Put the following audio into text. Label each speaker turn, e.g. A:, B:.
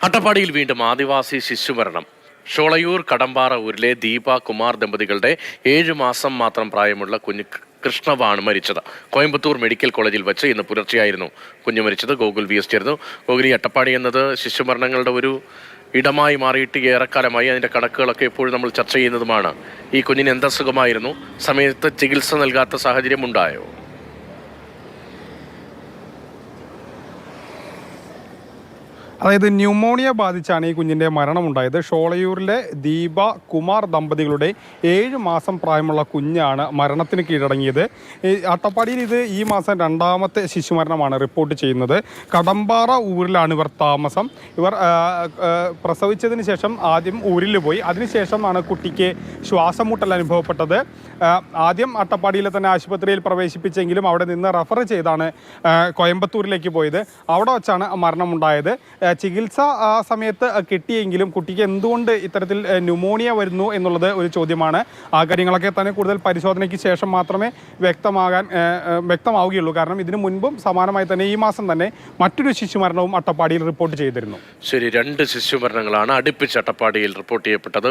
A: അട്ടപ്പാടിയിൽ വീണ്ടും ആദിവാസി ശിശുമരണം. ഷോളയൂർ കടമ്പാറ ഊരിലെ ദീപ കുമാർ ദമ്പതികളുടെ 7 മാസം മാത്രം പ്രായമുള്ള കുഞ്ഞ് കൃഷ്ണവാണ് മരിച്ചത്. കോയമ്പത്തൂർ മെഡിക്കൽ കോളേജിൽ വെച്ച് ഇന്ന് പുലർച്ചെയായിരുന്നു കുഞ്ഞ് മരിച്ചത്. ഗോകുൽ VS ചേർന്നു. ഗോകുലി, അട്ടപ്പാടി എന്നത് ശിശുമരണങ്ങളുടെ ഒരു ഇടമായി മാറിയിട്ട് ഏറെക്കാലമായി. അതിൻ്റെ കണക്കുകളൊക്കെ എപ്പോഴും നമ്മൾ ചർച്ച ചെയ്യുന്നതുമാണ്. ഈ കുഞ്ഞിന് എന്തസുഖമായിരുന്നു? സമയത്ത് ചികിത്സ നൽകാത്ത സാഹചര്യം ഉണ്ടായോ?
B: അതായത് ന്യൂമോണിയ ബാധിച്ചാണ് ഈ കുഞ്ഞിൻ്റെ മരണമുണ്ടായത്. ഷോളയൂരിലെ ദീപ കുമാർ ദമ്പതികളുടെ 7 മാസം പ്രായമുള്ള കുഞ്ഞാണ് മരണത്തിന് കീഴടങ്ങിയത്. അട്ടപ്പാടിയിൽ ഇത് ഈ മാസം 2ാമത്തെ ശിശുമരണമാണ് റിപ്പോർട്ട് ചെയ്യുന്നത്. കടമ്പാറ ഊരിലാണ് ഇവർ താമസം. ഇവർ പ്രസവിച്ചതിന് ശേഷം ആദ്യം ഊരിൽ പോയി. അതിനുശേഷമാണ് കുട്ടിക്ക് ശ്വാസം മുട്ടൽ അനുഭവപ്പെട്ടത്. ആദ്യം അട്ടപ്പാടിയിലെ തന്നെ ആശുപത്രിയിൽ പ്രവേശിപ്പിച്ചെങ്കിലും അവിടെ നിന്ന് റെഫർ ചെയ്താണ് കോയമ്പത്തൂരിലേക്ക് പോയത്. അവിടെ വച്ചാണ് മരണമുണ്ടായത്. ചികിത്സ ആ സമയത്ത് കിട്ടിയെങ്കിലും കുട്ടിക്ക് എന്തുകൊണ്ട് ഇത്തരത്തിൽ ന്യൂമോണിയ വരുന്നു എന്നുള്ളത് ഒരു ചോദ്യമാണ്. ആ കാര്യങ്ങളൊക്കെ തന്നെ കൂടുതൽ പരിശോധനയ്ക്ക് ശേഷം മാത്രമേ വ്യക്തമാവുകയുള്ളൂ. കാരണം ഇതിനു മുൻപും സമാനമായി തന്നെ ഈ മാസം തന്നെ മറ്റൊരു ശിശുമരണവും അട്ടപ്പാടിയിൽ റിപ്പോർട്ട് ചെയ്തിരുന്നു.
A: ശരി, 2 ശിശുമരണങ്ങളാണ് അടുപ്പിച്ച് അട്ടപ്പാടിയിൽ റിപ്പോർട്ട് ചെയ്യപ്പെട്ടത്.